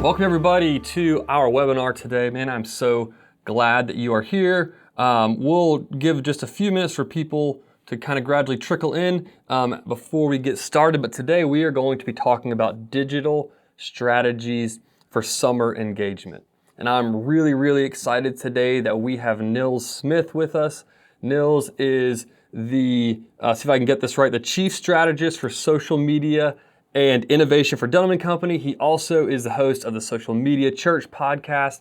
Welcome everybody to our webinar today. Man, I'm so glad that you are here. We'll give just a few minutes for people to kind of gradually trickle in before we get started. But today we are going to be talking about digital strategies for summer engagement. And I'm really, really excited today that we have Nils Smith with us. Nils is the, see if I can get this right, the Chief Strategist for Social Media and Innovation for Dunham & Company. He also is the host of the Social Media Church podcast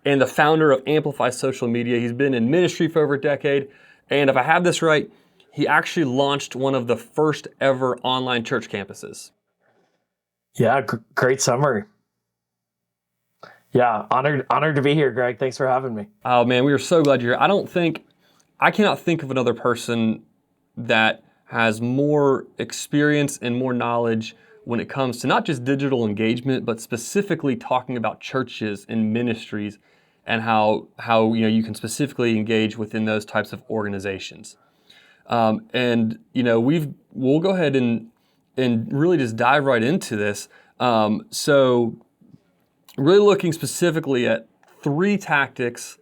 and the founder of Amplify Social Media. He's been in ministry for over a decade. And if I have this right, he actually launched one of the first ever online church campuses. Yeah, great summary. Yeah, honored to be here, Greg. Thanks for having me. Oh man, we are so glad you're here. I cannot think of another person that has more experience and more knowledge when it comes to not just digital engagement, but specifically talking about churches and ministries and how you can specifically engage within those types of organizations. We'll go ahead and really just dive right into this. So really looking specifically at 3 tactics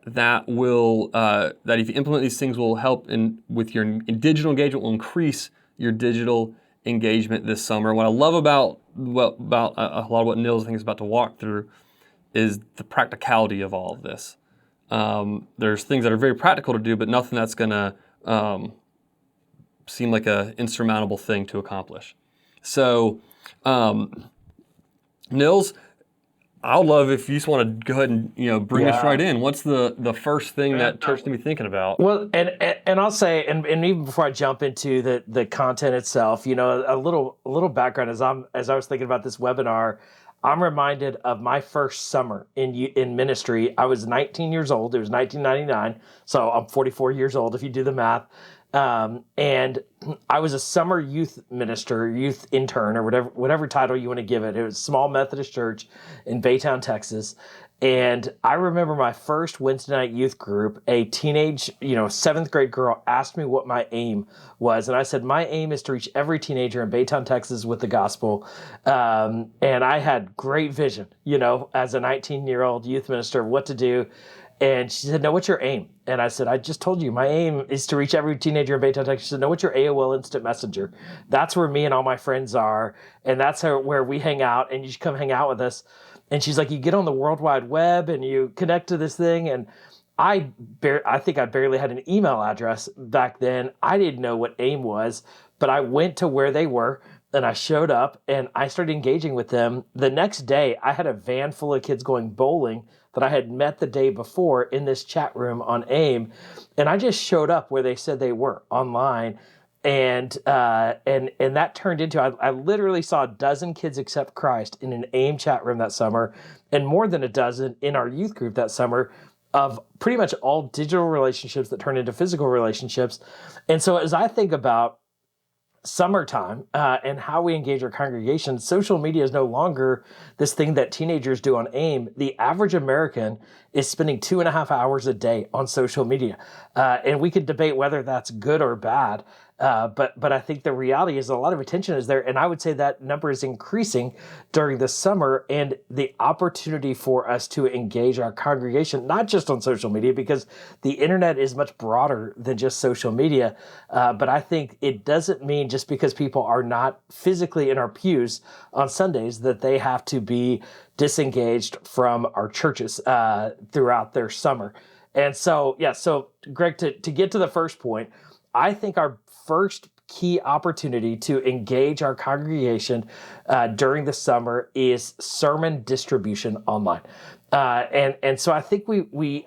that will that if you implement these things will help with your digital engagement, will increase your digital engagement this summer. What I love about a lot of what Nils I think is about to walk through is the practicality of all of this. There's things that are very practical to do, but nothing that's going to seem like an insurmountable thing to accomplish. So, Nils, I would love if you just want to go ahead and bring us right in. What's the first thing that church to be thinking about? Well, and I'll say, and even before I jump into the content itself, a little background as I was thinking about this webinar, I'm reminded of my first summer in ministry. I was 19 years old. It was 1999, so I'm 44 years old if you do the math. And I was a summer youth minister, youth intern, or whatever title you want to give it. It was a small Methodist church in Baytown, Texas. And I remember my first Wednesday night youth group, a teenage, 7th grade girl asked me what my aim was. And I said, my aim is to reach every teenager in Baytown, Texas with the gospel. And I had great vision, as a 19-year-old youth minister, what to do. And she said, no, what's your aim? And I said, I just told you, my aim is to reach every teenager in Baytown, Texas. She said, no, what's your AOL Instant Messenger? That's where me and all my friends are. And that's where we hang out. And you should come hang out with us. And she's like, you get on the World Wide Web and you connect to this thing. And I think I barely had an email address back then. I didn't know what AIM was, but I went to where they were. And I showed up and I started engaging with them. The next day, I had a van full of kids going bowling that I had met the day before in this chat room on AIM. And I just showed up where they said they were online. And that turned into, I literally saw a dozen kids accept Christ in an AIM chat room that summer, and more than a dozen in our youth group that summer, of pretty much all digital relationships that turn into physical relationships. And so as I think about summertime and how we engage our congregation, social media is no longer this thing that teenagers do on AIM. The average American is spending 2.5 hours a day on social media. And we could debate whether that's good or bad. But I think the reality is a lot of attention is there. And I would say that number is increasing during the summer, and the opportunity for us to engage our congregation, not just on social media, because the internet is much broader than just social media. But I think it doesn't mean just because people are not physically in our pews on Sundays that they have to be disengaged from our churches throughout their summer. And so, Greg, to get to the first point, I think our first key opportunity to engage our congregation during the summer is sermon distribution online. And so I think we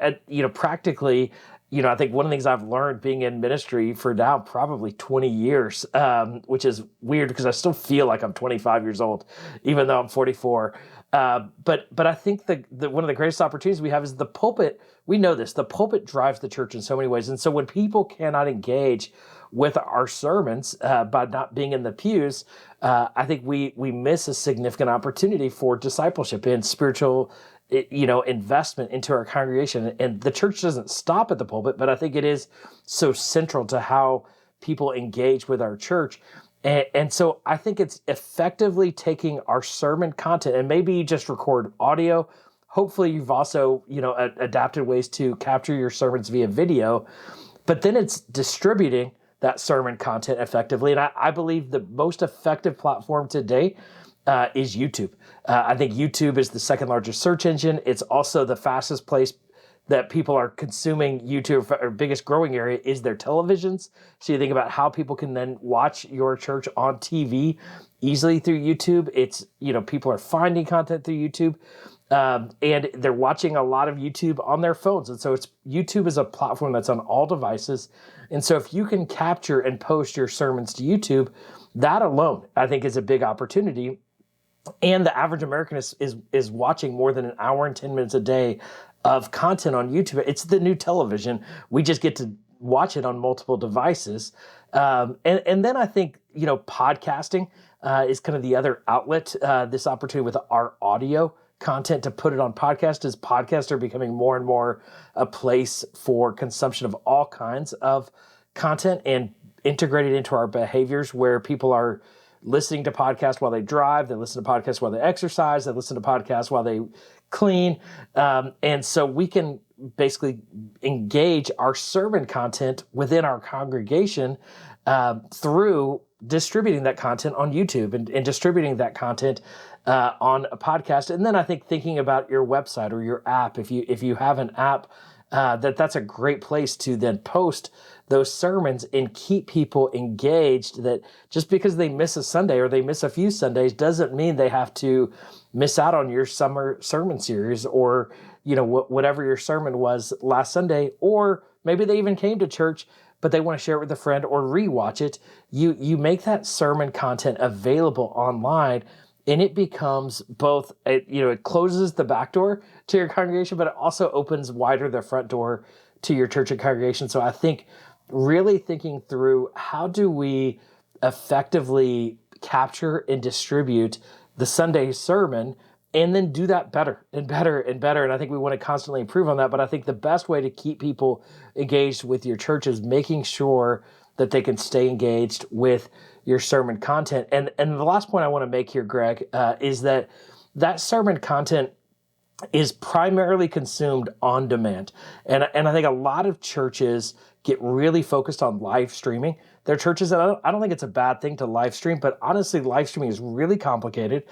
practically, I think one of the things I've learned being in ministry for now probably 20 years, which is weird because I still feel like I'm 25 years old, even though I'm 44. But I think the one of the greatest opportunities we have is the pulpit. We know this. The pulpit drives the church in so many ways. And so when people cannot engage with our sermons by not being in the pews, I think we miss a significant opportunity for discipleship and spiritual investment into our congregation. And the church doesn't stop at the pulpit, but I think it is so central to how people engage with our church. And so I think it's effectively taking our sermon content, and maybe you just record audio. Hopefully you've also, adapted ways to capture your sermons via video, but then it's distributing that sermon content effectively. And I believe the most effective platform today is YouTube. I think YouTube is the second largest search engine. It's also the fastest place that people are consuming YouTube. Our biggest growing area is their televisions. So you think about how people can then watch your church on TV easily through YouTube. It's, people are finding content through YouTube. And they're watching a lot of YouTube on their phones. And so YouTube is a platform that's on all devices. And so if you can capture and post your sermons to YouTube, that alone, I think, is a big opportunity. And the average American is watching more than an hour and 10 minutes a day of content on YouTube. It's the new television. We just get to watch it on multiple devices. And then I think, podcasting is kind of the other outlet, this opportunity with our audio content to put it on podcast, as podcasts are becoming more and more a place for consumption of all kinds of content and integrated into our behaviors, where people are listening to podcasts while they drive, they listen to podcasts while they exercise, they listen to podcasts while they clean. And so we can basically engage our sermon content within our congregation through distributing that content on YouTube and distributing that content on a podcast. And then I think thinking about your website or your app, if you have an app, that's a great place to then post those sermons and keep people engaged. That just because they miss a Sunday or they miss a few Sundays doesn't mean they have to miss out on your summer sermon series, or whatever your sermon was last Sunday. Or maybe they even came to church, but they want to share it with a friend or rewatch it. You make that sermon content available online, and it becomes both, it closes the back door to your congregation, but it also opens wider the front door to your church and congregation. So I think really thinking through, how do we effectively capture and distribute the Sunday sermon, and then do that better and better and better. And I think we want to constantly improve on that. But I think the best way to keep people engaged with your church is making sure that they can stay engaged with your sermon content. And the last point I want to make here, Greg, is that sermon content is primarily consumed on demand. And I think a lot of churches get really focused on live streaming their churches. And I don't think it's a bad thing to live stream, but honestly, live streaming is really complicated.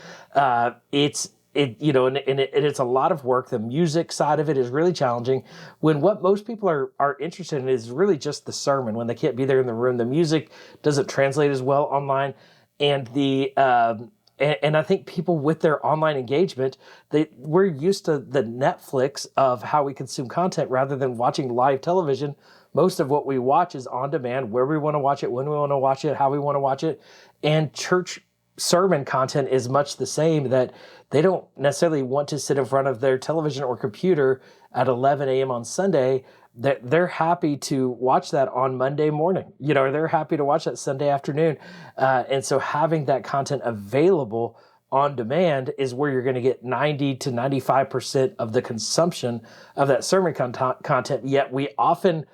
It's a lot of work. The music side of it is really challenging, when what most people are interested in is really just the sermon. When they can't be there in the room, the music doesn't translate as well online. And and I think people with their online engagement, we're used to the Netflix of how we consume content rather than watching live television. Most of what we watch is on demand, where we want to watch it, when we want to watch it, how we want to watch it. And church sermon content is much the same, that they don't necessarily want to sit in front of their television or computer at 11 a.m. on Sunday. They're happy to watch that on Monday morning, or they're happy to watch that Sunday afternoon. And so having that content available on demand is where you're going to get 90 to 95% of the consumption of that sermon content. Yet we often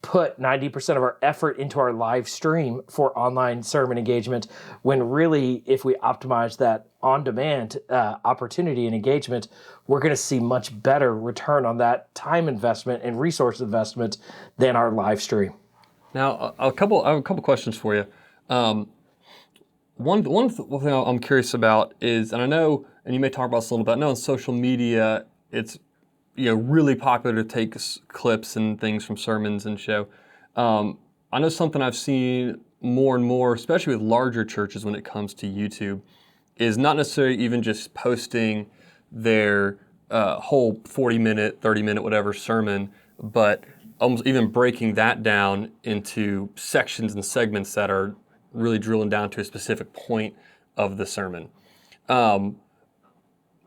put 90% of our effort into our live stream for online sermon engagement, when really, if we optimize that on-demand opportunity and engagement, we're going to see much better return on that time investment and resource investment than our live stream. Now, I have a couple questions for you. One thing I'm curious about is, and I know, and you may talk about this a little bit, I know on social media, it's really popular to take clips and things from sermons and show. I know something I've seen more and more, especially with larger churches when it comes to YouTube, is not necessarily even just posting their whole 40-minute, 30-minute, whatever sermon, but almost even breaking that down into sections and segments that are really drilling down to a specific point of the sermon.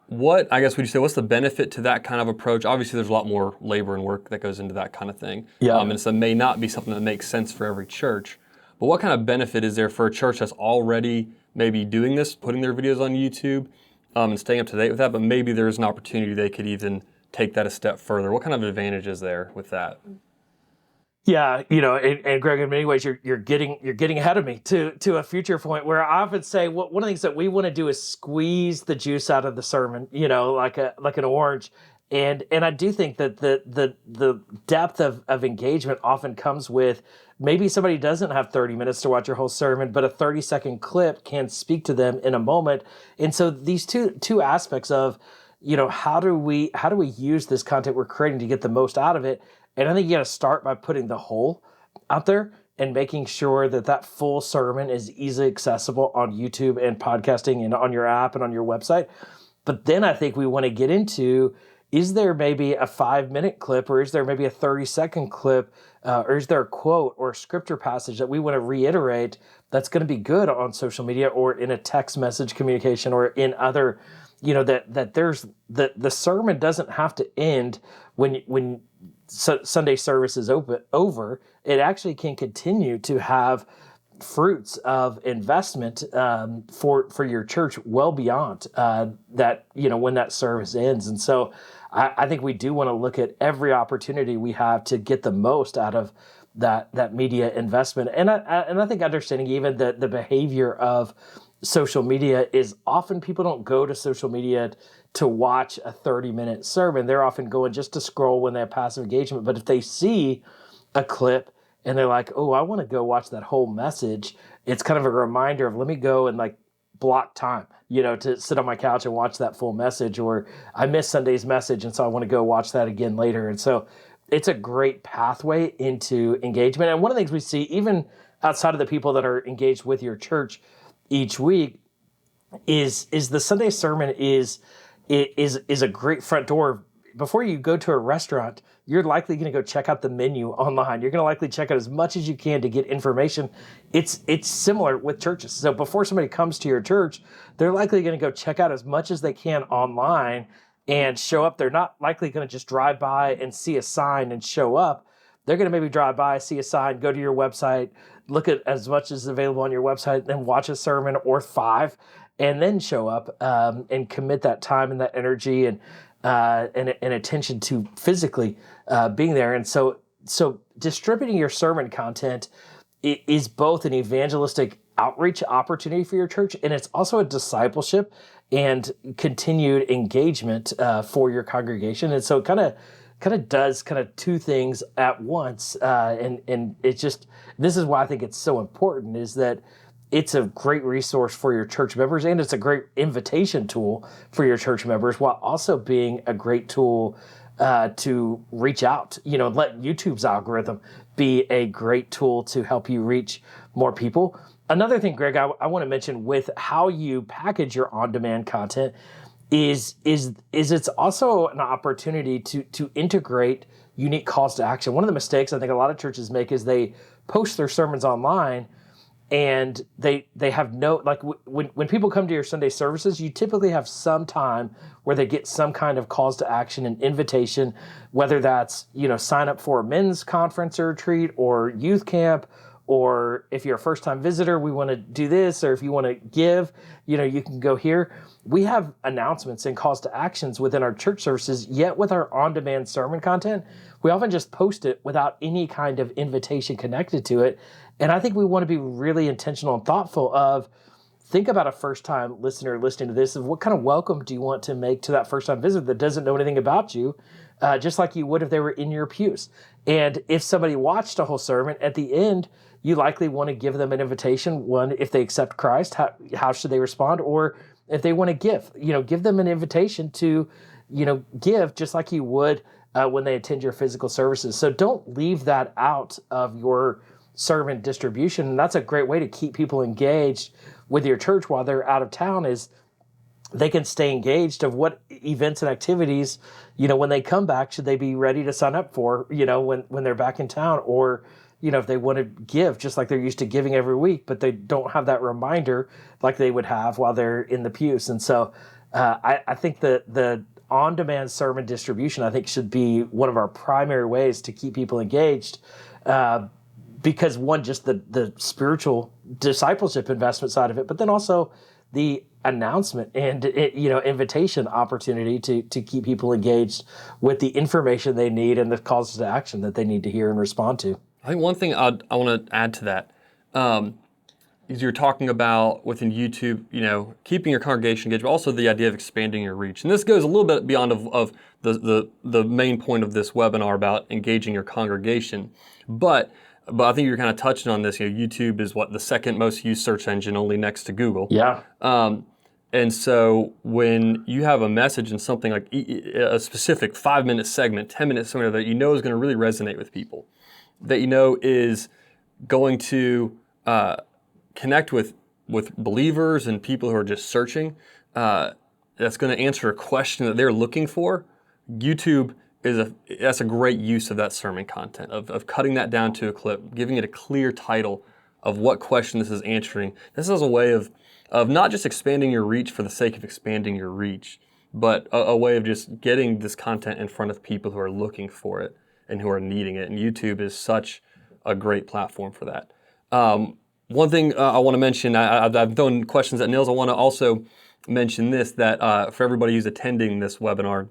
What's the benefit to that kind of approach? Obviously, there's a lot more labor and work that goes into that kind of thing. Yeah. And so it may not be something that makes sense for every church. But what kind of benefit is there for a church that's already maybe doing this, putting their videos on YouTube, and staying up to date with that, but maybe there's an opportunity they could even take that a step further? What kind of advantage is there with that? Yeah, and Greg, in many ways, you're getting ahead of me to a future point where I often say one of the things that we want to do is squeeze the juice out of the sermon, like an orange, and I do think that the depth of engagement often comes with maybe somebody doesn't have 30 minutes to watch your whole sermon, but a 30-second clip can speak to them in a moment, and so these two aspects of how do we use this content we're creating to get the most out of it. And I think you got to start by putting the whole out there and making sure that full sermon is easily accessible on YouTube and podcasting and on your app and on your website. But then I think we want to get into, is there maybe a 5-minute clip, or is there maybe a 30-second clip, or is there a quote or a scripture passage that we want to reiterate that's going to be good on social media or in a text message communication or in other, that there's the sermon doesn't have to end when Sunday service is over. It actually can continue to have fruits of investment for your church well beyond that, when that service ends. And so I think we do want to look at every opportunity we have to get the most out of that media investment. And I think understanding even the behavior of social media is often people don't go to social media to watch a 30-minute sermon. They're often going just to scroll when they have passive engagement. But if they see a clip and they're like, oh, I want to go watch that whole message, it's kind of a reminder of, let me go and block time, to sit on my couch and watch that full message, or I missed Sunday's message, and so I want to go watch that again later. And so it's a great pathway into engagement. And one of the things we see, even outside of the people that are engaged with your church each week, is the Sunday sermon is a great front door. Before you go to a restaurant, you're likely going to go check out the menu online. You're going to likely check out as much as you can to get information. It's similar with churches. So before somebody comes to your church, they're likely going to go check out as much as they can online and show up. They're not likely going to just drive by and see a sign and show up. They're going to maybe drive by, see a sign, go to your website, look at as much as is available on your website, then watch a sermon or 5, and then show up and commit that time and that energy and attention to physically being there. And so distributing your sermon content is both an evangelistic outreach opportunity for your church, and it's also a discipleship and continued engagement for your congregation. And so it kind of does two things at once. And it's just, this is why I think it's so important, is that it's a great resource for your church members, and it's a great invitation tool for your church members, while also being a great tool to reach out, let YouTube's algorithm be a great tool to help you reach more people. Another thing, Greg, I want to mention with how you package your on-demand content is it's also an opportunity to integrate unique calls to action. One of the mistakes I think a lot of churches make is they post their sermons online, and they have no, when people come to your Sunday services, you typically have some time where they get some kind of calls to action and invitation, whether that's, sign up for a men's conference or retreat or youth camp, or if you're a first-time visitor, we want to do this, or if you want to give, you can go here. We have announcements and calls to actions within our church services, yet with our on-demand sermon content, we often just post it without any kind of invitation connected to it. And I think we want to be really intentional and thoughtful of, think about a first-time listener listening to this, of what kind of welcome do you want to make to that first-time visitor that doesn't know anything about you, just like you would if they were in your pews. And if somebody watched a whole sermon, at the end, you likely want to give them an invitation. One, if they accept Christ, how should they respond? Or if they want to give them an invitation to, give just like you would when they attend your physical services. So don't leave that out of your sermon distribution. And that's a great way to keep people engaged with your church while they're out of town, is they can stay engaged of what events and activities, when they come back, should they be ready to sign up for, when they're back in town, or, if they want to give just like they're used to giving every week, but they don't have that reminder like they would have while they're in the pews. And so I think that the on-demand sermon distribution, I think, should be one of our primary ways to keep people engaged, because one, just the spiritual discipleship investment side of it, but then also the announcement and invitation opportunity to keep people engaged with the information they need and the calls to action that they need to hear and respond to. I think one thing I want to add to that is you're talking about within YouTube, keeping your congregation engaged, but also the idea of expanding your reach. And this goes a little bit beyond of the main point of this webinar about engaging your congregation. But I think you're kind of touching on this. YouTube is the second most used search engine, only next to Google. Yeah. And so when you have a message and something like a specific 5-minute segment, 10-minute segment that is going to really resonate with people, that is going to connect with believers and people who are just searching, that's going to answer a question that they're looking for, YouTube that's a great use of that sermon content, of cutting that down to a clip, giving it a clear title of what question this is answering. This is a way of not just expanding your reach for the sake of expanding your reach, but a way of just getting this content in front of people who are looking for it and who are needing it. And YouTube is such a great platform for that. One thing I want to mention, I've thrown questions at Nils. I want to also mention this, that for everybody who's attending this webinar,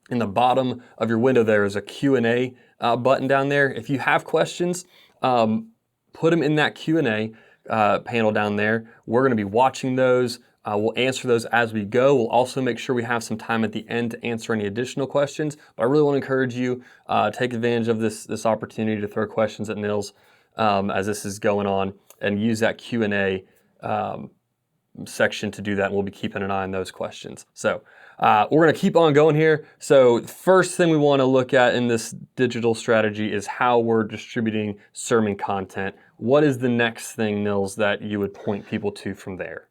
in the bottom of your window there is a Q&A button down there. If you have questions, put them in that Q&A panel down there. We're going to be watching those. We'll answer those as we go. We'll also make sure we have some time at the end to answer any additional questions. But I really want to encourage you, take advantage of this opportunity to throw questions at Nils as this is going on, and use that Q&A section to do that. And we'll be keeping an eye on those questions. So we're going to keep on going here. So first thing we want to look at in this digital strategy is how we're distributing sermon content. What is the next thing, Nils, that you would point people to from there?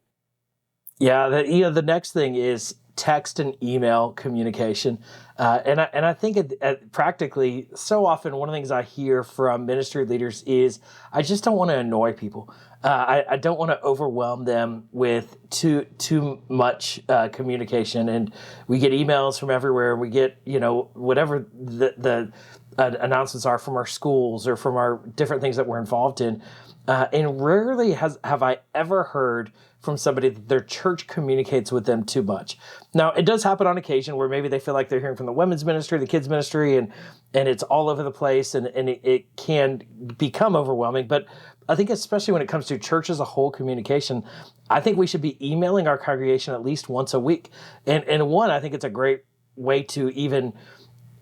Yeah, the next thing is text and email communication. And I think practically so often one of the things I hear from ministry leaders is, I just don't want to annoy people. I don't want to overwhelm them with too much communication. And we get emails from everywhere. We get, whatever the announcements are from our schools or from our different things that we're involved in. And rarely have I ever heard from somebody that their church communicates with them too much. Now, it does happen on occasion where maybe they feel like they're hearing from the women's ministry, the kids ministry, and it's all over the place, and it can become overwhelming. But I think especially when it comes to church as a whole communication, I think we should be emailing our congregation at least once a week. And I think it's a great way to even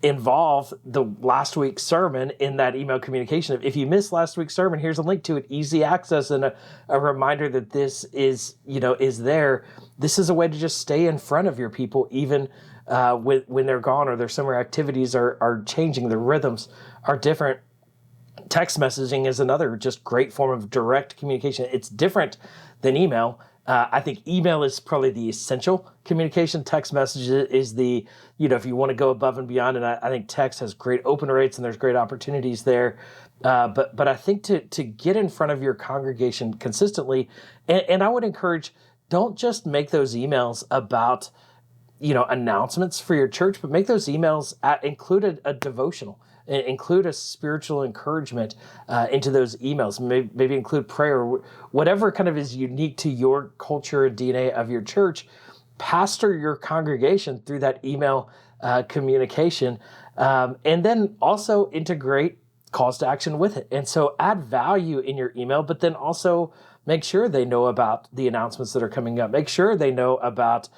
involve the last week's sermon in that email communication. If you missed last week's sermon, here's a link to it, easy access, and a reminder that this is there. This is a way to just stay in front of your people, even when they're gone or their summer activities are changing, the rhythms are different. Text messaging is another just great form of direct communication. It's different than email. I think email is probably the essential communication. Text message is the, if you want to go above and beyond, and I think text has great open rates and there's great opportunities there. But I think to get in front of your congregation consistently, and I would encourage, don't just make those emails about, announcements for your church, but make those emails include a devotional. Include a spiritual encouragement into those emails. Maybe include prayer, whatever kind of is unique to your culture and DNA of your church. Pastor your congregation through that email communication, and then also integrate calls to action with it. And so add value in your email, but then also make sure they know about the announcements that are coming up. Make sure they know about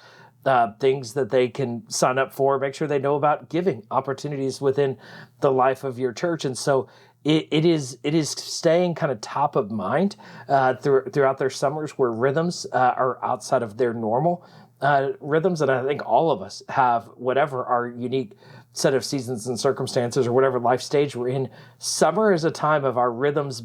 things that they can sign up for. Make sure they know about giving opportunities within the life of your church. And so it is staying kind of top of mind throughout their summers, where rhythms are outside of their normal rhythms. And I think all of us have, whatever our unique set of seasons and circumstances or whatever life stage we're in, summer is a time of our rhythms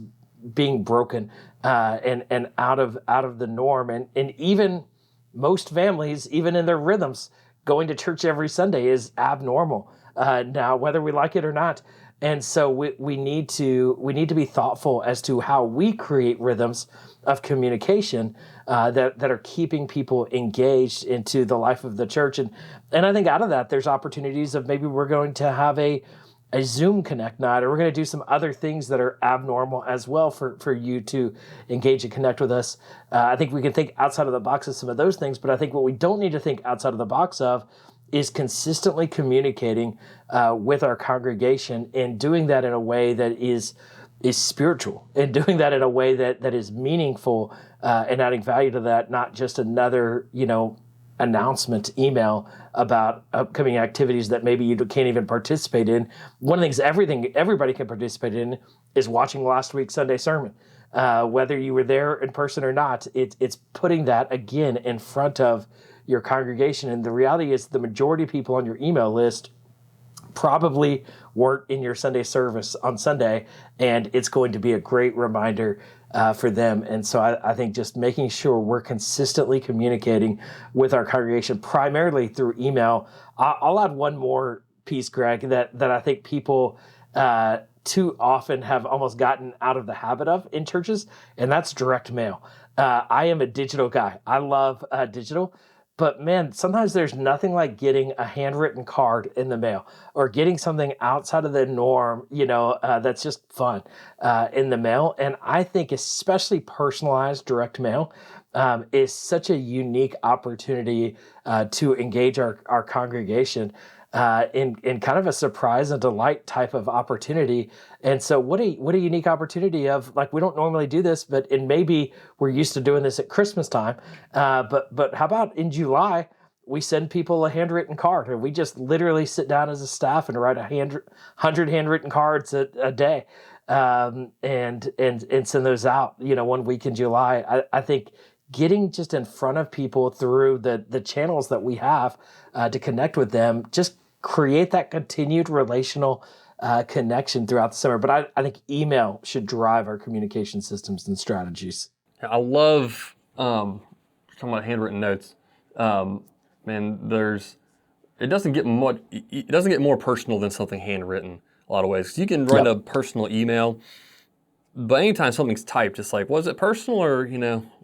being broken and out of the norm. And even most families, even in their rhythms, going to church every Sunday is abnormal now, whether we like it or not. And so we need to be thoughtful as to how we create rhythms of communication that are keeping people engaged into the life of the church. And I think out of that, there's opportunities of maybe we're going to have a Zoom Connect night, or we're going to do some other things that are abnormal as well for you to engage and connect with us. I think we can think outside of the box of some of those things, but I think what we don't need to think outside of the box of is consistently communicating with our congregation, and doing that in a way that is is spiritual, and doing that in a way that is meaningful, and adding value to that, not just another, announcement email about upcoming activities that maybe you can't even participate in. One of the things everybody can participate in is watching last week's Sunday sermon. Whether you were there in person or not, it's putting that again in front of your congregation. And the reality is the majority of people on your email list probably weren't in your Sunday service on Sunday, and it's going to be a great reminder for them. And so I think just making sure we're consistently communicating with our congregation, primarily through email. I'll add one more piece, Greg, that I think people too often have almost gotten out of the habit of in churches, and that's direct mail. I am a digital guy. I love digital. But man, sometimes there's nothing like getting a handwritten card in the mail, or getting something outside of the norm, that's just fun in the mail. And I think especially personalized direct mail is such a unique opportunity to engage our congregation in kind of a surprise and delight type of opportunity. And so what a unique opportunity of, like, we don't normally do this, and maybe we're used to doing this at Christmas time. But how about in July, we send people a handwritten card, and we just literally sit down as a staff and write 100 handwritten cards a day, and send those out, 1 week in July. I think getting just in front of people through the channels that we have to connect with them, just create that continued relational connection throughout the summer. But I think email should drive our communication systems and strategies. I love talking about handwritten notes. Man, it doesn't get more personal than something handwritten a lot of ways. 'Cause you can write a personal email, but anytime something's typed, it's like, was it personal, or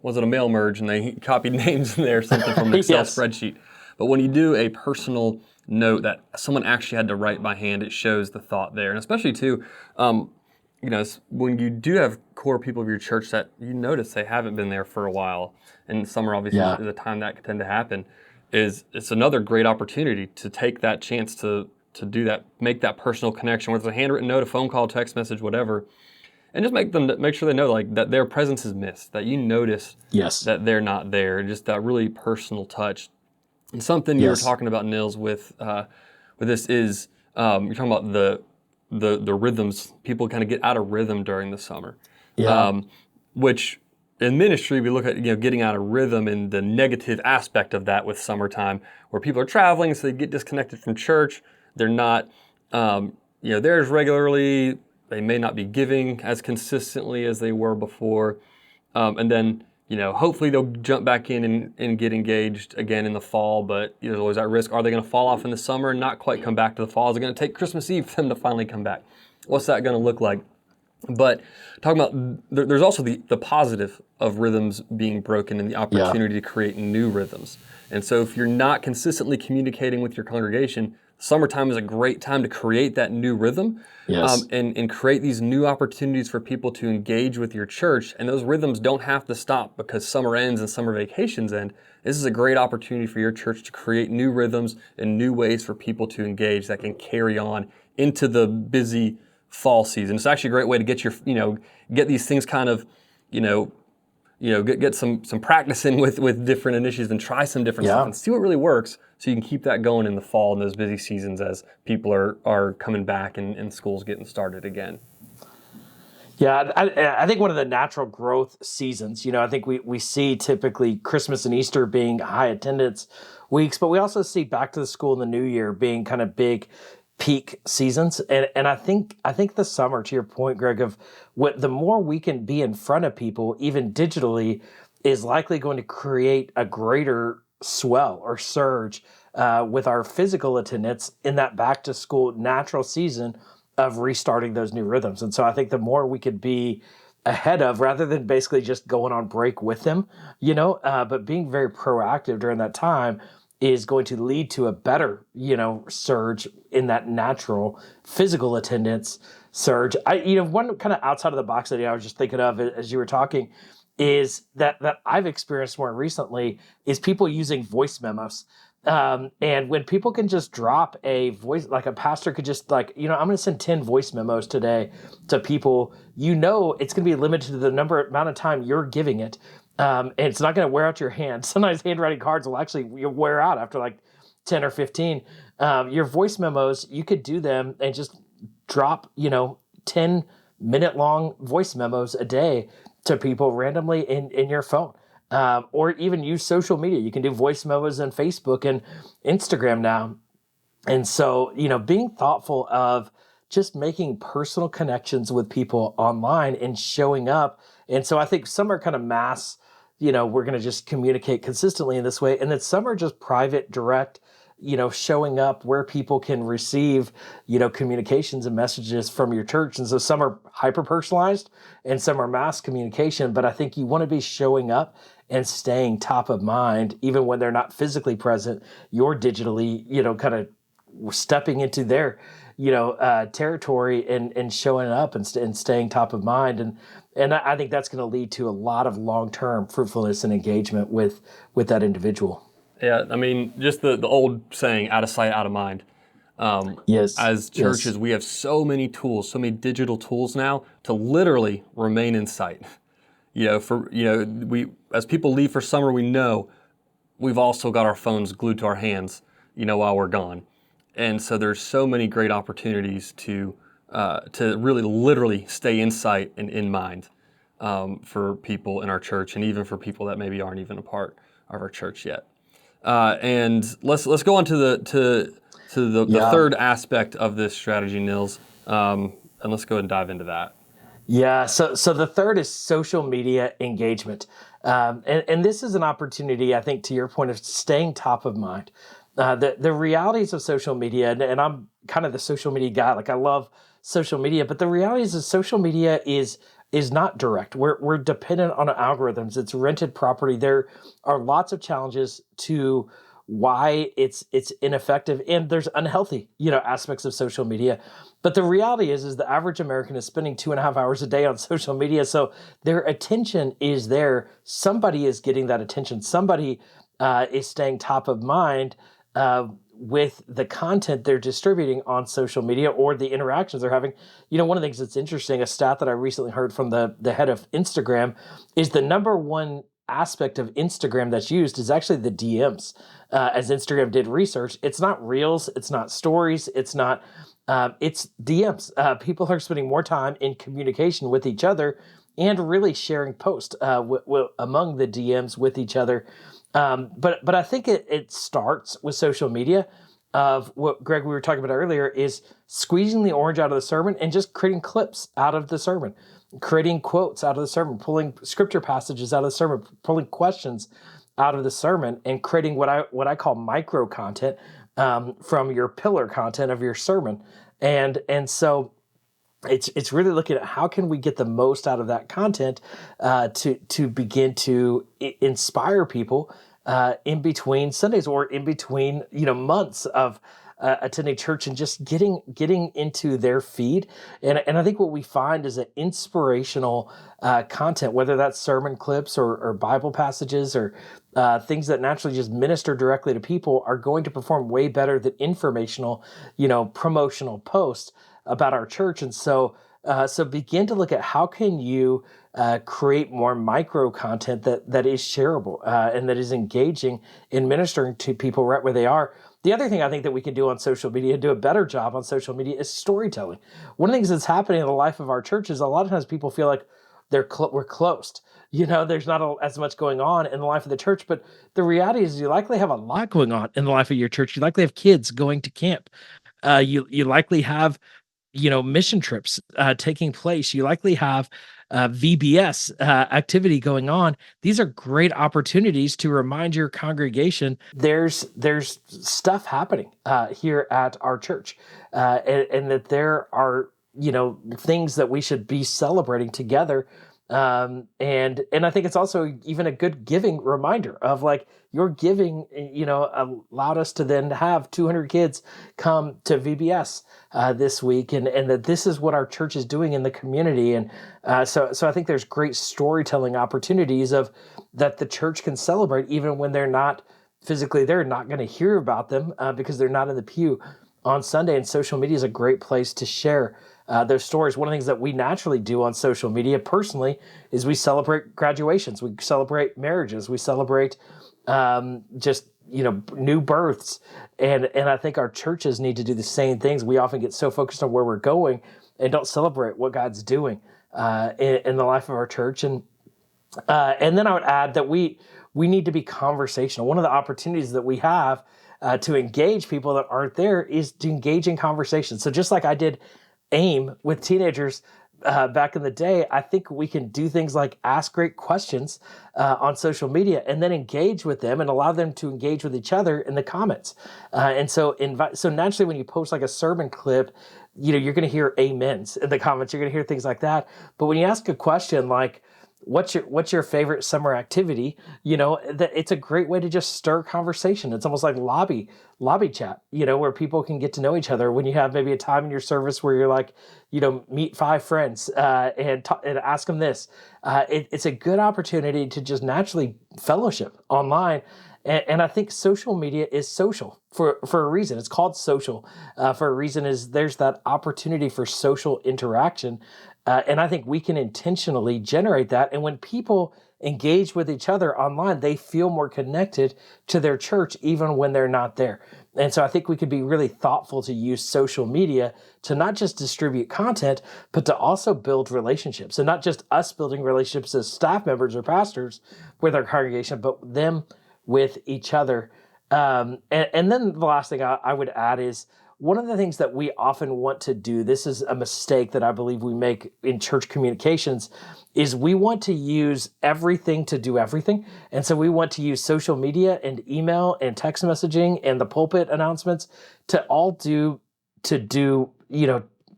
was it a mail merge and they copied names in there or something from an Excel Yes. spreadsheet? But when you do a personal note that someone actually had to write by hand, it shows the thought there. And especially too, when you do have core people of your church that you notice they haven't been there for a while, and summer obviously is a time that can tend to happen, it's another great opportunity to take that chance to do that, make that personal connection, whether it's a handwritten note, a phone call, text message, whatever. And just make sure they know, like, that their presence is missed, that you notice that they're not there, just that really personal touch. And something you were talking about, Nils, with this is you're talking about the rhythms. People kind of get out of rhythm during the summer, which in ministry we look at getting out of rhythm and the negative aspect of that with summertime, where people are traveling, so they get disconnected from church. They're not there as regularly. They may not be giving as consistently as they were before. And then, hopefully they'll jump back in and get engaged again in the fall, but there's always that risk. Are they going to fall off in the summer and not quite come back to the fall? Is it going to take Christmas Eve for them to finally come back? What's that going to look like? But talking about, there's also the positive of rhythms being broken and the opportunity to create new rhythms. And so if you're not consistently communicating with your congregation, summertime is a great time to create that new rhythm. And create these new opportunities for people to engage with your church. And those rhythms don't have to stop because summer ends and summer vacations end. This is a great opportunity for your church to create new rhythms and new ways for people to engage that can carry on into the busy fall season. It's actually a great way to get get these things kind of, get some practice in with different initiatives and try some different stuff and see what really works, so you can keep that going in the fall and those busy seasons as people are coming back and school's getting started again. Yeah, I think one of the natural growth seasons, I think we see typically Christmas and Easter being high attendance weeks, but we also see back to the school and the New Year being kind of big peak seasons. And I think the summer, to your point, Greg, of the more we can be in front of people, even digitally, is likely going to create a greater swell or surge with our physical attendance in that back to school natural season of restarting those new rhythms. And so I think the more we could be ahead of, rather than basically just going on break with them, but being very proactive during that time, is going to lead to a better, surge in that natural physical attendance surge. One kind of outside of the box idea I was just thinking of as you were talking is that I've experienced more recently is people using voice memos. And when people can just drop a voice, like a pastor could just like, I'm going to send 10 voice memos today to people, it's going to be limited to the amount of time you're giving it. And it's not going to wear out your hand. Sometimes handwriting cards will actually wear out after like 10 or 15. Your voice memos, you could do them and just drop, 10-minute long voice memos a day to people randomly in your phone. Or even use social media. You can do voice memos on Facebook and Instagram now. And so, being thoughtful of just making personal connections with people online and showing up. And so I think some are kind of mass, we're going to just communicate consistently in this way. And then some are just private, direct, showing up where people can receive, communications and messages from your church. And so some are hyper personalized and some are mass communication. But I think you want to be showing up and staying top of mind, even when they're not physically present. You're digitally, kind of stepping into their, territory and showing up and staying top of mind. And I think that's going to lead to a lot of long-term fruitfulness and engagement with that individual. Yeah, I mean, just the old saying, out of sight, out of mind. Yes. As churches, we have so many tools, so many digital tools now to literally remain in sight. We as people leave for summer, we know we've also got our phones glued to our hands, while we're gone. And so there's so many great opportunities to really literally stay in sight and in mind for people in our church, and even for people that maybe aren't even a part of our church yet. And let's go on to the third aspect of this strategy, Nils, and let's go ahead and dive into that. Yeah, so the third is social media engagement. And this is an opportunity, I think, to your point of staying top of mind. The realities of social media, and I'm kind of the social media guy, like I love social media, but the realities of social media is not direct. We're dependent on algorithms. It's rented property. There are lots of challenges to why it's ineffective, and there's unhealthy, aspects of social media. But the reality is the average American is spending 2.5 hours a day on social media. So their attention is there. Somebody is getting that attention. Somebody is staying top of mind with the content they're distributing on social media or the interactions they're having. One of the things that's interesting, a stat that I recently heard from the head of Instagram, is the number one aspect of Instagram that's used is actually the DMs. As Instagram did research, it's not Reels, it's not Stories, it's DMs. People are spending more time in communication with each other and really sharing posts among the DMs with each other. But I think it starts with social media. Of what, Greg, we were talking about earlier, is squeezing the orange out of the sermon and just creating clips out of the sermon, creating quotes out of the sermon, pulling scripture passages out of the sermon, pulling questions out of the sermon, and creating what I call micro content from your pillar content of your sermon. And so it's really looking at how can we get the most out of that content to begin to inspire people in between Sundays or in between months of attending church, and just getting into their feed. And I think what we find is that inspirational content, whether that's sermon clips or Bible passages or things that naturally just minister directly to people, are going to perform way better than informational, promotional posts about our church. And so begin to look at how can you create more micro content that is shareable and that is engaging in ministering to people right where they are. The other thing I think that we can do on social media, do a better job on social media, is storytelling. One of the things that's happening in the life of our church is a lot of times people feel like we're closed. There's not as much going on in the life of the church, but the reality is you likely have a lot going on in the life of your church. You likely have kids going to camp. You likely have mission trips taking place. You likely have VBS activity going on. These are great opportunities to remind your congregation there's stuff happening here at our church, and that there are things that we should be celebrating together And I think it's also even a good giving reminder of like your giving, allowed us to then have 200 kids come to VBS this week, and that this is what our church is doing in the community. And so I think there's great storytelling opportunities of that the church can celebrate even when they're not physically there, not going to hear about them because they're not in the pew on Sunday. And social media is a great place to share those stories. One of the things that we naturally do on social media personally is we celebrate graduations, we celebrate marriages, we celebrate just new births, and I think our churches need to do the same things. We often get so focused on where we're going and don't celebrate what God's doing in the life of our church. And then I would add that we need to be conversational. One of the opportunities that we have to engage people that aren't there is to engage in conversation. So just like I did AIM with teenagers back in the day, I think we can do things like ask great questions on social media and then engage with them and allow them to engage with each other in the comments. And so naturally when you post like a sermon clip, you're going to hear amens in the comments. You're going to hear things like that. But when you ask a question like, what's your favorite summer activity? That it's a great way to just stir conversation. It's almost like lobby chat, where people can get to know each other. When you have maybe a time in your service where you're like, meet 5 friends and ask them this. It's a good opportunity to just naturally fellowship online. And I think social media is social for a reason. It's called social for a reason. Is there's that opportunity for social interaction. And I think we can intentionally generate that. And when people engage with each other online, they feel more connected to their church even when they're not there. And so I think we could be really thoughtful to use social media to not just distribute content, but to also build relationships. And not just us building relationships as staff members or pastors with our congregation, but them with each other. And then the last thing I would add is, one of the things that we often want to do, this is a mistake that I believe we make in church communications, is we want to use everything to do everything. And so we want to use social media and email and text messaging and the pulpit announcements to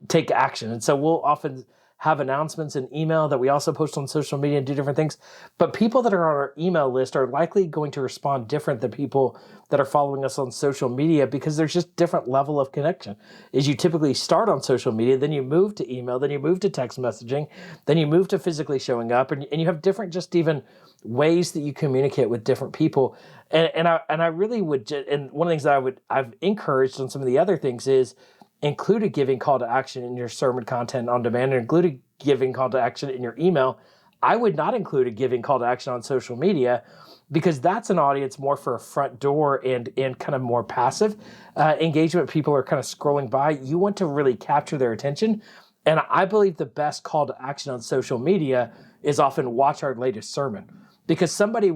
take action. And so we'll often have announcements in email that we also post on social media and do different things. But people that are on our email list are likely going to respond different than people that are following us on social media, because there's just different level of connection. Is you typically start on social media, then you move to email, then you move to text messaging, then you move to physically showing up, and you have different just even ways that you communicate with different people. And I really would, and one of the things that I've encouraged on some of the other things is include a giving call to action in your sermon content on demand, and include a giving call to action in your email. I would not include a giving call to action on social media, because that's an audience more for a front door and kind of more passive engagement. People are kind of scrolling by. You want to really capture their attention. And I believe the best call to action on social media is often watch our latest sermon, because somebody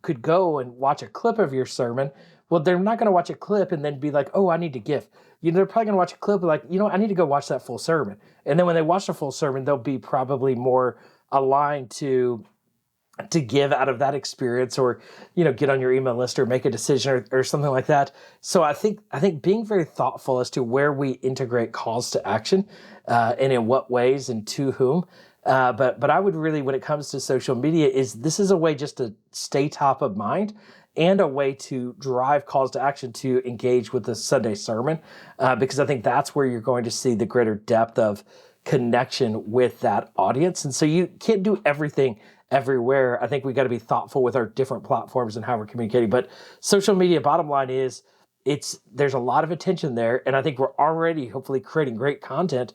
could go and watch a clip of your sermon. Well, they're not going to watch a clip and then be like, oh, I need to give. They're probably going to watch a clip like, I need to go watch that full sermon. And then when they watch the full sermon, they'll be probably more aligned to give out of that experience, or, get on your email list or make a decision or something like that. So I think being very thoughtful as to where we integrate calls to action and in what ways and to whom. But I would really, when it comes to social media, this is a way just to stay top of mind and a way to drive calls to action to engage with the Sunday sermon, because I think that's where you're going to see the greater depth of connection with that audience. And so you can't do everything everywhere. I think we got to be thoughtful with our different platforms and how we're communicating. But social media, bottom line is, there's a lot of attention there, and I think we're already hopefully creating great content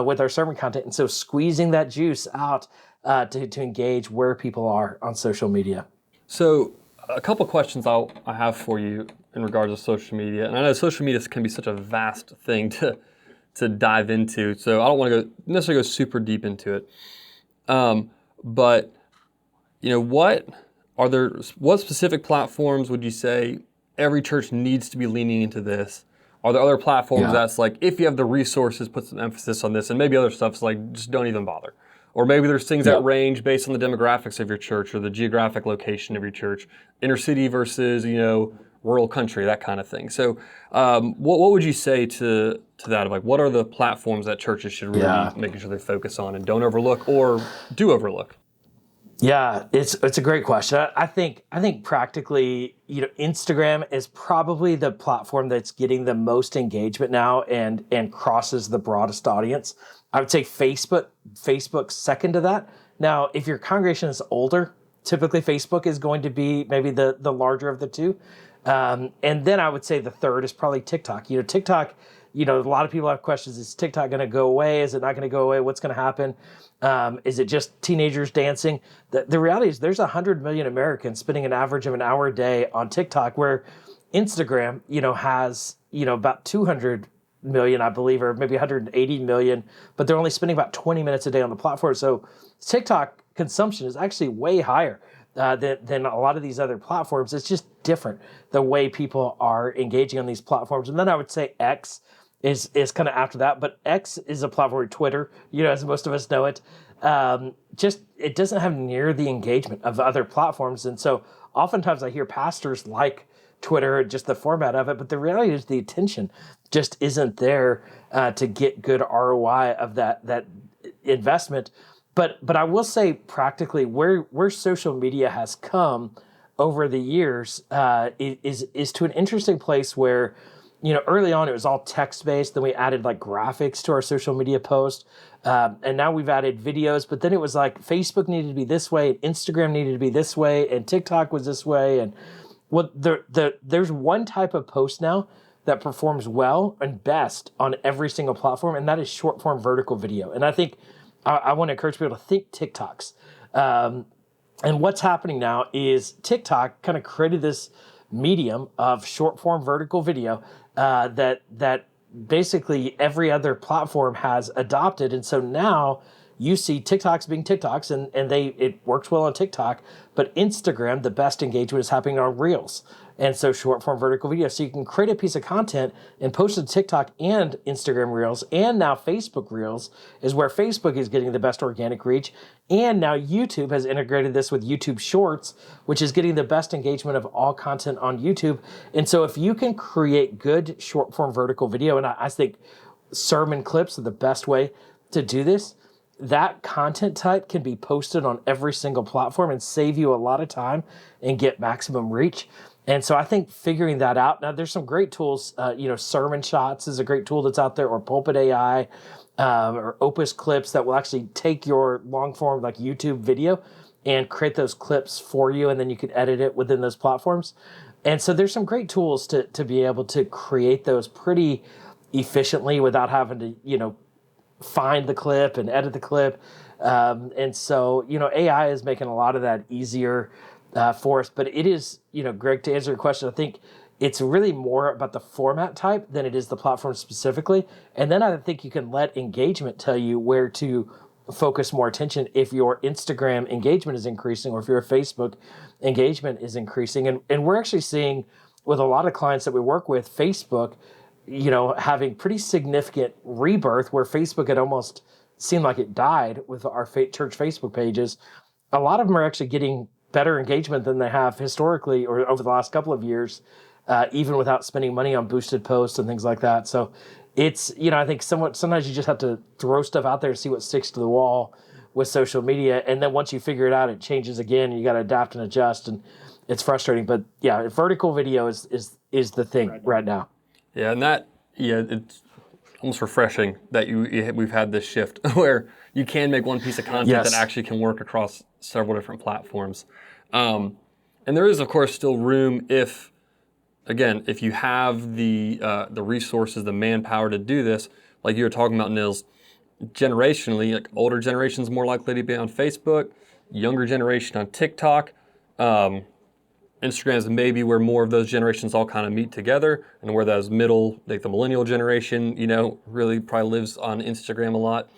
with our sermon content. And so squeezing that juice out to engage where people are on social media. So a couple questions I have for you in regards to social media, and I know social media can be such a vast thing to dive into, so I don't want to necessarily go super deep into it. But what specific platforms would you say every church needs to be leaning into this? Are there other platforms that's like, if you have the resources, put some emphasis on this, and maybe other stuff's like, just don't even bother? Or maybe there's things that range based on the demographics of your church or the geographic location of your church, inner city versus, rural country, that kind of thing. So what would you say to that? Of like, what are the platforms that churches should really be making sure they focus on and don't overlook or do overlook? Yeah, it's a great question. I think practically, Instagram is probably the platform that's getting the most engagement now and crosses the broadest audience. I would say Facebook's second to that. Now, if your congregation is older, typically Facebook is going to be maybe the larger of the two. And then I would say the third is probably TikTok. TikTok, a lot of people have questions. Is TikTok going to go away? Is it not going to go away? What's going to happen? Is it just teenagers dancing? The reality is there's 100 million Americans spending an average of an hour a day on TikTok, where Instagram, has, about 200 million, I believe, or maybe 180 million, but they're only spending about 20 minutes a day on the platform. So TikTok consumption is actually way higher than a lot of these other platforms. It's just different the way people are engaging on these platforms. And then I would say X is kind of after that, but X is a platform, Twitter, as most of us know it. Just it doesn't have near the engagement of other platforms, and so oftentimes I hear pastors like Twitter, just the format of it, but the reality is the attention just isn't there to get good ROI of that investment. But I will say practically where social media has come over the years is to an interesting place where, early on it was all text based. Then we added like graphics to our social media post, and now we've added videos. But then it was like Facebook needed to be this way, and Instagram needed to be this way, and TikTok was this way. And there's one type of post now that performs well and best on every single platform, and that is short form vertical video. And I think I want to encourage people to think TikToks. And what's happening now is TikTok kind of created this medium of short form vertical video that basically every other platform has adopted. And so now you see TikToks being TikToks, and it works well on TikTok, but Instagram, the best engagement is happening on Reels. And so short form vertical video. So you can create a piece of content and post it to TikTok and Instagram Reels, and now Facebook Reels is where Facebook is getting the best organic reach. And now YouTube has integrated this with YouTube Shorts, which is getting the best engagement of all content on YouTube. And so if you can create good short form vertical video, and I think sermon clips are the best way to do this, that content type can be posted on every single platform and save you a lot of time and get maximum reach. And so I think figuring that out, now there's some great tools, Sermon Shots is a great tool that's out there, or Pulpit AI, or Opus Clips that will actually take your long form like YouTube video and create those clips for you, and then you can edit it within those platforms. And so there's some great tools to be able to create those pretty efficiently without having to, find the clip and edit the clip. And so, AI is making a lot of that easier for us. But it is, Greg, to answer your question, I think it's really more about the format type than it is the platform specifically. And then I think you can let engagement tell you where to focus more attention if your Instagram engagement is increasing or if your Facebook engagement is increasing. And we're actually seeing with a lot of clients that we work with, Facebook, having pretty significant rebirth where Facebook had almost seemed like it died with our church Facebook pages. A lot of them are actually getting better engagement than they have historically or over the last couple of years, even without spending money on boosted posts and things like that. So it's, I think sometimes you just have to throw stuff out there and see what sticks to the wall with social media. And then once you figure it out, it changes again and you got to adapt and adjust. And it's frustrating, but yeah, vertical video is the thing right now. Yeah, and it's almost refreshing that we've had this shift where you can make one piece of content that actually can work across several different platforms. And there is, of course, still room if you have the resources, the manpower to do this, like you were talking about, Nils, generationally, like older generations more likely to be on Facebook, younger generation on TikTok. Instagram is maybe where more of those generations all kind of meet together, and where those middle, like the millennial generation, really probably lives on Instagram a lot.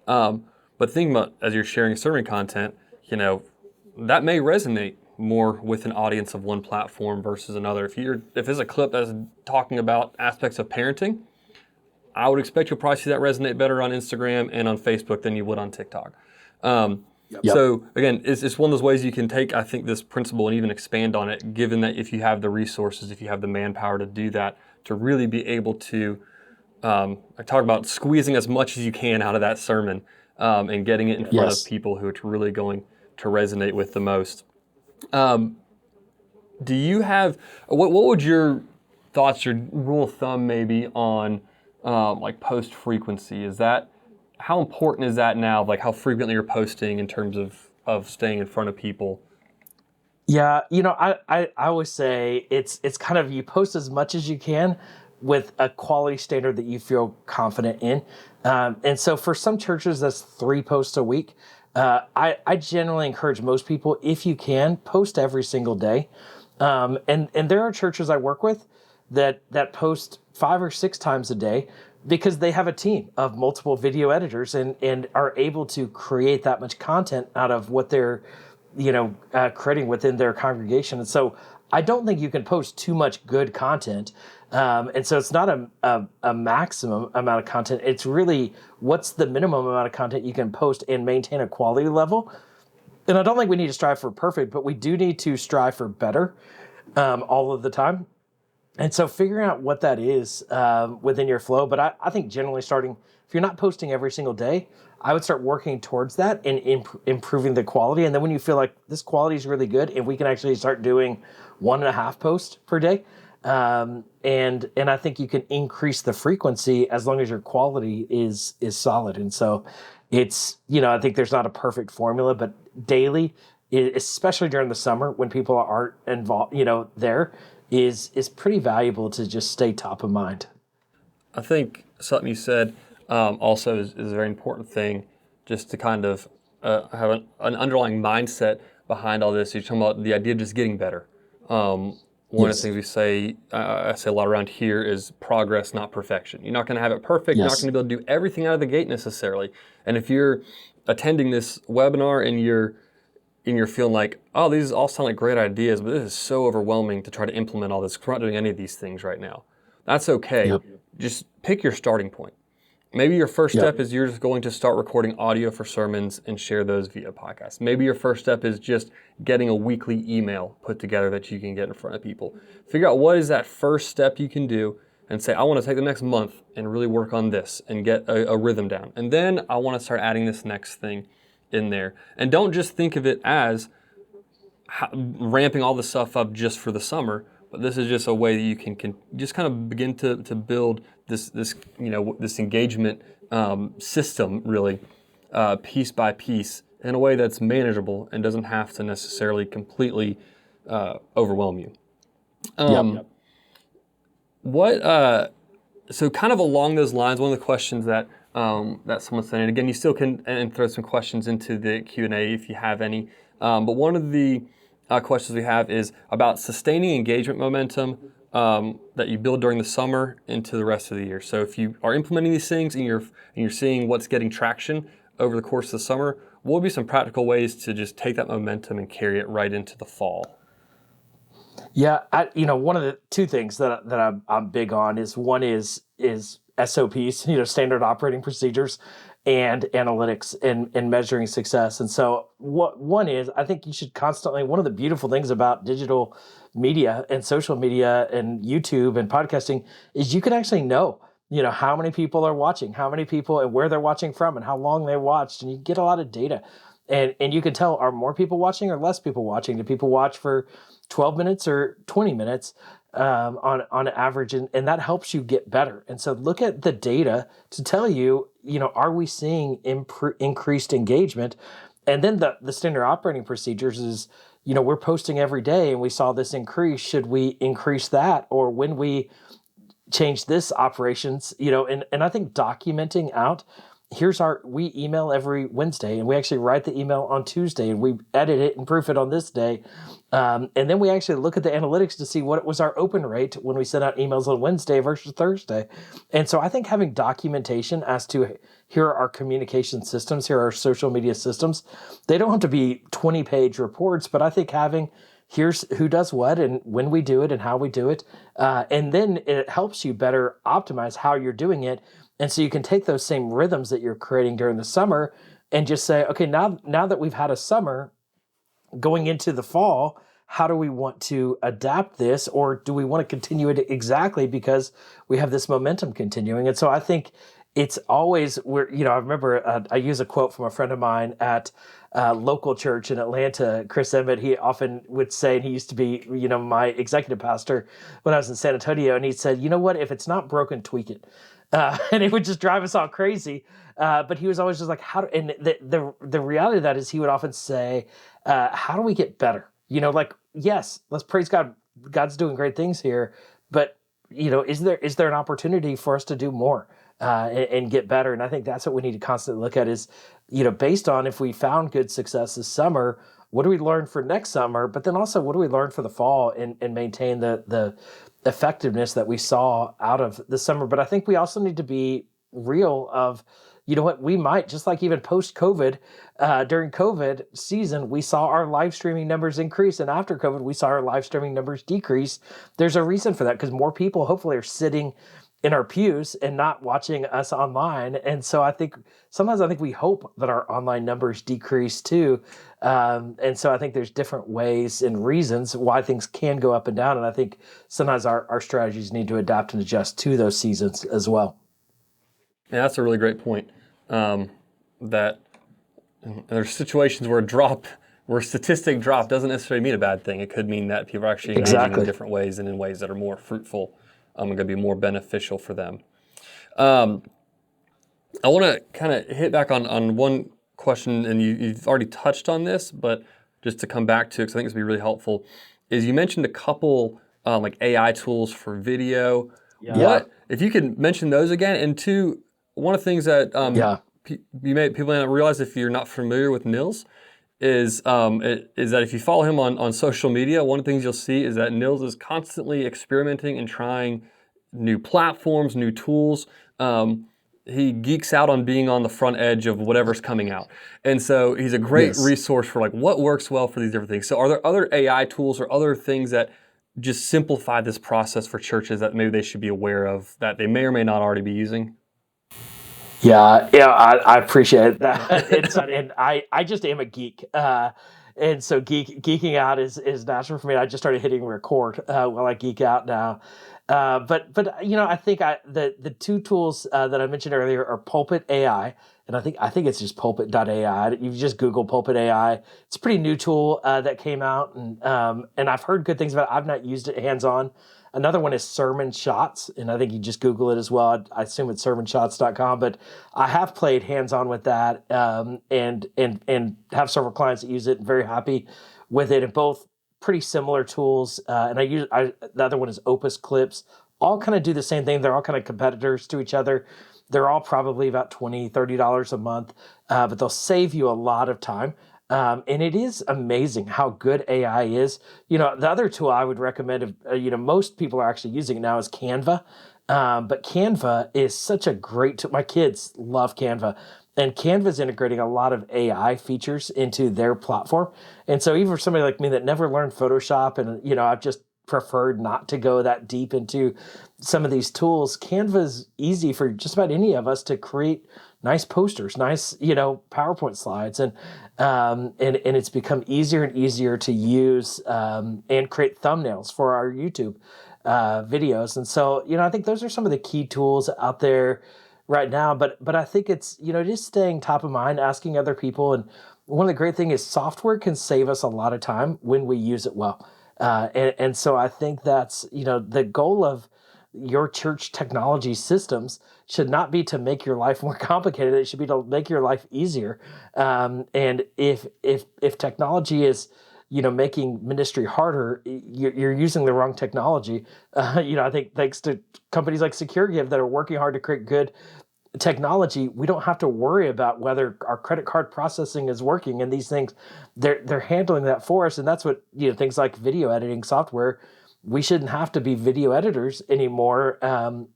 But think about, as you're sharing sermon content, that may resonate more with an audience of one platform versus another. If it's a clip that's talking about aspects of parenting, I would expect you'll probably see that resonate better on Instagram and on Facebook than you would on TikTok. Yep. So again, it's one of those ways you can take, I think, this principle and even expand on it, given that if you have the resources, if you have the manpower to do that, to really be able to, I talk about squeezing as much as you can out of that sermon and getting it in front of people who it's really going to resonate with the most. Do you have, what would your thoughts, your rule of thumb maybe on like post frequency? Is that, how important is that now? Like how frequently you're posting in terms of staying in front of people? Yeah, I always say it's kind of, you post as much as you can with a quality standard that you feel confident in. And so for some churches, that's 3 posts a week. I generally encourage most people, if you can, post every single day. And there are churches I work with that post 5 or 6 times a day because they have a team of multiple video editors and are able to create that much content out of what they're creating within their congregation. And so I don't think you can post too much good content. And so it's not a maximum amount of content. It's really what's the minimum amount of content you can post and maintain a quality level. And I don't think we need to strive for perfect, but we do need to strive for better all of the time. And so figuring out what that is within your flow. But I think generally starting, if you're not posting every single day, I would start working towards that and improving the quality. And then when you feel like this quality is really good and we can actually start doing 1.5 posts per day, and I think you can increase the frequency as long as your quality is solid. And so it's, I think there's not a perfect formula, but daily, especially during the summer when people aren't involved, there is pretty valuable to just stay top of mind. I think something you said also is a very important thing, just to kind of have an underlying mindset behind all this. You're talking about the idea of just getting better. One of the things we say, I say a lot around here, is progress, not perfection. You're not going to have it perfect. You're not going to be able to do everything out of the gate necessarily. And if you're attending this webinar and you're feeling like, oh, these all sound like great ideas, but this is so overwhelming to try to implement all this. We're not doing any of these things right now. That's okay. Yep. Just pick your starting point. Maybe your first step is you're just going to start recording audio for sermons and share those via podcast. Maybe your first step is just getting a weekly email put together that you can get in front of people. Figure out what is that first step you can do and say, I want to take the next month and really work on this and get a rhythm down. And then I want to start adding this next thing in there. And don't just think of it as ramping all the stuff up just for the summer, but this is just a way that you can just kind of begin to build this engagement system, really, piece by piece, in a way that's manageable and doesn't have to necessarily completely overwhelm you. So kind of along those lines, one of the questions that someone sent in, again, you still can and throw some questions into the Q&A if you have any, but one of the questions we have is about sustaining engagement momentum that you build during the summer into the rest of the year. So if you are implementing these things and you're seeing what's getting traction over the course of the summer, what would be some practical ways to just take that momentum and carry it right into the fall? Yeah, one of the 2 things that I'm big on is, one is SOPs, standard operating procedures, and analytics and measuring success. And so one is, I think you should constantly, one of the beautiful things about digital media and social media and YouTube and podcasting is you can actually know, how many people are watching, how many people and where they're watching from and how long they watched. And you get a lot of data. And you can tell, are more people watching or less people watching? Do people watch for 12 minutes or 20 minutes on average? And that helps you get better. And so look at the data to tell you, are we seeing increased engagement? And then the standard operating procedures is, we're posting every day and we saw this increase. Should we increase that? Or when we change this operations, and I think documenting out, we email every Wednesday and we actually write the email on Tuesday and we edit it and proof it on this day. And then we actually look at the analytics to see what was our open rate when we sent out emails on Wednesday versus Thursday. And so I think having documentation as to, here are our communication systems, here are our social media systems. They don't have to be 20-page reports, but I think having, here's who does what and when we do it and how we do it. And then it helps you better optimize how you're doing it. And so you can take those same rhythms that you're creating during the summer and just say, okay, now that we've had a summer, going into the fall, how do we want to adapt this? Or do we want to continue it exactly because we have this momentum continuing? And so I think it's always where, I remember I use a quote from a friend of mine at local church in Atlanta, Chris Emmett. He often would say, and he used to be, my executive pastor when I was in San Antonio, and he said, you know what, if it's not broken, tweak it. And it would just drive us all crazy. But he was always just like, and the reality of that is he would often say, how do we get better? Like, yes, let's praise God. God's doing great things here, but is there an opportunity for us to do more and get better? And I think that's what we need to constantly look at is, based on if we found good success this summer, what do we learn for next summer? But then also, what do we learn for the fall and maintain the effectiveness that we saw out of the summer? But I think we also need to be real of, what we might, just like even post-COVID, during COVID season, we saw our live streaming numbers increase. And after COVID, we saw our live streaming numbers decrease. There's a reason for that because more people hopefully are sitting in our pews and not watching us online. And so sometimes I think we hope that our online numbers decrease too. And so I think there's different ways and reasons why things can go up and down. And I think sometimes our strategies need to adapt and adjust to those seasons as well. Yeah, that's a really great point. That there's situations where where statistic drop doesn't necessarily mean a bad thing. It could mean that people are actually engaging in different ways and in ways that are more fruitful and going to be more beneficial for them. I want to kind of hit back on one question, and you've already touched on this, but just to come back to it, because I think it's going to be really helpful, is you mentioned a couple like AI tools for video. Yeah. If you could mention those again, and two, one of the things that people may not realize if you're not familiar with Nils is that if you follow him on social media, one of the things you'll see is that Nils is constantly experimenting and trying new platforms, new tools. He geeks out on being on the front edge of whatever's coming out. And so he's a great resource for like what works well for these different things. So are there other AI tools or other things that just simplify this process for churches that maybe they should be aware of that they may or may not already be using? Yeah, I appreciate that. And I just am a geek. And so geeking out is natural for me. I just started hitting record while I geek out now. But I think the two tools that I mentioned earlier are Pulpit AI, and I think it's just pulpit.ai. You just Google Pulpit AI. It's a pretty new tool that came out, and I've heard good things about it. I've not used it hands-on. Another one is Sermon Shots, and I think you just Google it as well. I assume it's sermonshots.com, but I have played hands-on with that and have several clients that use it. Very happy with it, and both pretty similar tools. And the other one is Opus Clips. All kind of do the same thing. They're all kind of competitors to each other. They're all probably about $20, $30 a month, but they'll save you a lot of time. And it is amazing how good AI is. The other tool I would recommend, most people are actually using it now, is Canva. But Canva is such a great tool. My kids love Canva. And Canva is integrating a lot of AI features into their platform. And so even for somebody like me that never learned Photoshop and, I've just preferred not to go that deep into some of these tools, Canva is easy for just about any of us to create nice posters, nice, PowerPoint slides. And it's become easier and easier to use and create thumbnails for our YouTube videos. And so, I think those are some of the key tools out there right now, but I think it's, just staying top of mind, asking other people. And one of the great things is software can save us a lot of time when we use it well. And so I think that's, the goal of your church technology systems should not be to make your life more complicated. It should be to make your life easier. And if technology is, making ministry harder, you're using the wrong technology. I think thanks to companies like SecureGive that are working hard to create good technology, we don't have to worry about whether our credit card processing is working, and these things, they're handling that for us. And that's what, things like video editing software, we shouldn't have to be video editors anymore.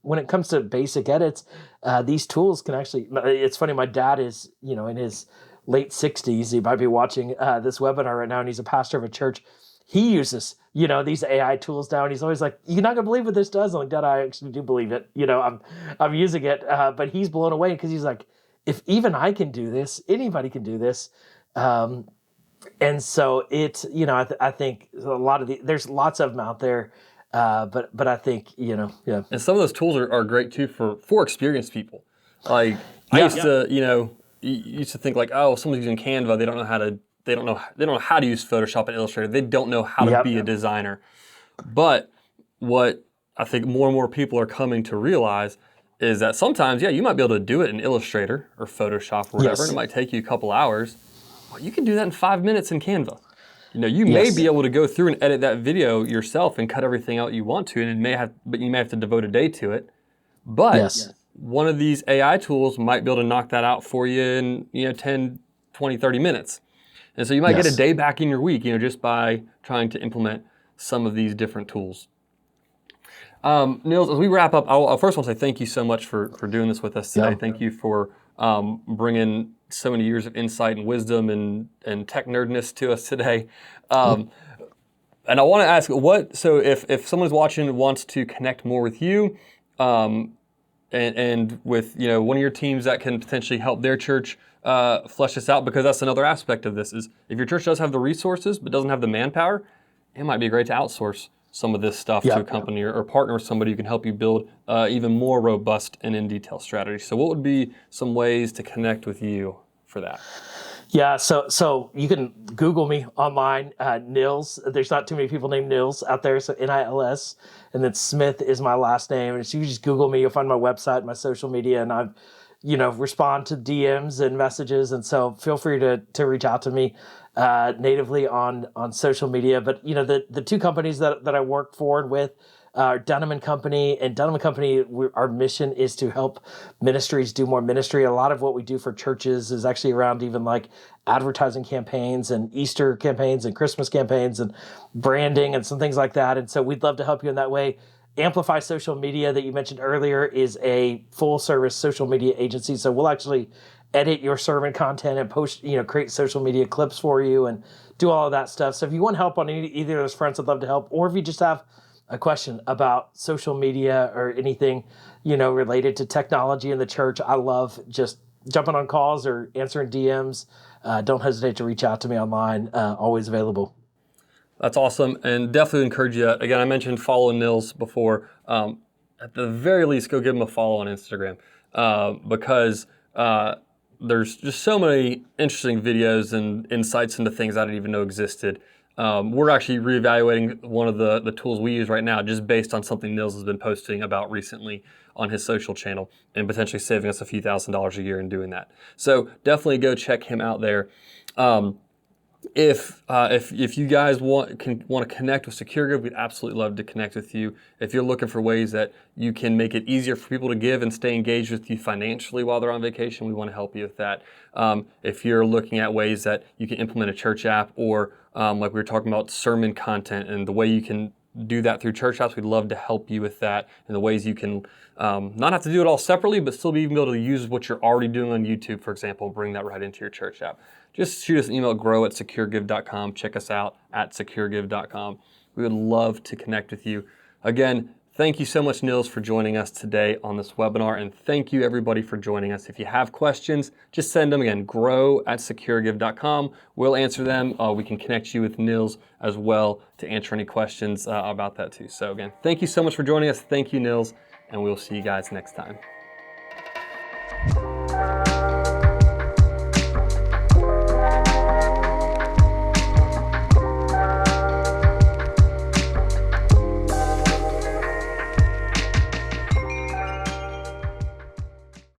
When it comes to basic edits, these tools can actually, it's funny, my dad is, in his late 60s. He might be watching this webinar right now, and he's a pastor of a church. He uses, these AI tools now, and he's always like, "You're not gonna believe what this does." I'm like, "Dad, I actually do believe it. I'm using it." But he's blown away because he's like, "If even I can do this, anybody can do this." And so it's, I think a lot of there's lots of them out there, but I think, yeah. And some of those tools are great too for experienced people. Like I Yeah. used to, used to think like, oh, someone's using Canva, they don't know how to use Photoshop and Illustrator. They don't know how to be a designer. But what I think more and more people are coming to realize is that sometimes, you might be able to do it in Illustrator or Photoshop or whatever, and it might take you a couple hours. Well, you can do that in 5 minutes in Canva. You may be able to go through and edit that video yourself and cut everything out you want to, and you may have to devote a day to it. But one of these AI tools might be able to knock that out for you in 10, 20, 30 minutes. And so you might get a day back in your week, just by trying to implement some of these different tools. Nils, as we wrap up, I first want to say thank you so much for doing this with us today. Thank you for bringing so many years of insight and wisdom and tech nerdness to us today. And I want to ask, so if someone's watching and wants to connect more with you, and with one of your teams that can potentially help their church flesh this out, because that's another aspect of this, is if your church does have the resources but doesn't have the manpower, it might be great to outsource some of this stuff to a company or partner with somebody who can help you build even more robust and in-detail strategy. So what would be some ways to connect with you for that? Yeah, so you can Google me online, Nils. There's not too many people named Nils out there, so Nils, and then Smith is my last name. And so you just Google me, you'll find my website, my social media, and I've, respond to DMs and messages. And so feel free to reach out to me natively on social media. But the two companies that I work for and with are Dunham and Company. And Dunham and Company, our mission is to help ministries do more ministry. A lot of what we do for churches is actually around even like advertising campaigns and Easter campaigns and Christmas campaigns and branding and some things like that. And so we'd love to help you in that way. Amplify Social Media that you mentioned earlier is a full service social media agency. So we'll actually edit your sermon content and post, create social media clips for you and do all of that stuff. So if you want help on either of those fronts, I'd love to help. Or if you just have a question about social media or anything, related to technology in the church, I love just jumping on calls or answering DMs. Don't hesitate to reach out to me online. Always available. That's awesome, and definitely encourage you. Again, I mentioned following Nils before. At the very least, go give him a follow on Instagram because there's just so many interesting videos and insights into things I didn't even know existed. We're actually reevaluating one of the tools we use right now just based on something Nils has been posting about recently on his social channel and potentially saving us a few $1,000s a year in doing that. So definitely go check him out there. If you guys want to connect with SecureGive, we'd absolutely love to connect with you. If you're looking for ways that you can make it easier for people to give and stay engaged with you financially while they're on vacation, we want to help you with that. If you're looking at ways that you can implement a church app or like we were talking about sermon content and the way you can do that through church apps, we'd love to help you with that and the ways you can not have to do it all separately, but still be able to use what you're already doing on YouTube, for example, bring that right into your church app. Just shoot us an email, grow@securegive.com. Check us out at securegive.com. We would love to connect with you. Again, thank you so much, Nils, for joining us today on this webinar, and thank you, everybody, for joining us. If you have questions, just send them again, grow@securegive.com. We'll answer them. We can connect you with Nils as well to answer any questions about that too. So again, thank you so much for joining us. Thank you, Nils, and we'll see you guys next time.